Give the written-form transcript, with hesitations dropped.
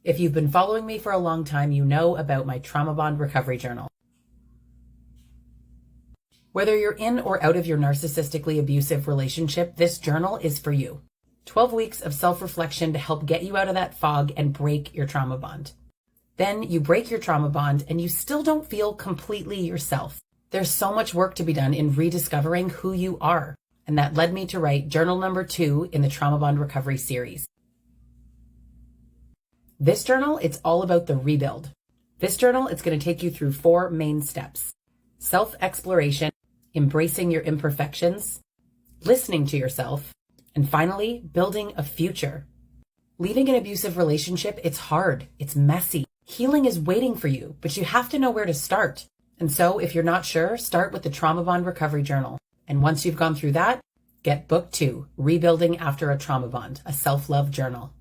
If you've been following me for a long time, you know about my Trauma Bond Recovery Journal. Whether you're in or out of your narcissistically abusive relationship, this journal is for you. 12 weeks of self-reflection to help get you out of that fog and break your trauma bond. Then you break your trauma bond and you still don't feel completely yourself. There's so much work to be done in rediscovering who you are. And that led me to write journal number 2 in the Trauma Bond Recovery series. This journal, it's all about the rebuild. This journal, it's going to take you through 4 main steps: self-exploration, embracing your imperfections, listening to yourself, and finally, building a future. Leaving an abusive relationship, it's hard, it's messy. Healing is waiting for you, but you have to know where to start. And so if you're not sure, start with the Trauma Bond Recovery Journal. And once you've gone through that, get book 2, Rebuilding After a Trauma Bond, a self-love journal.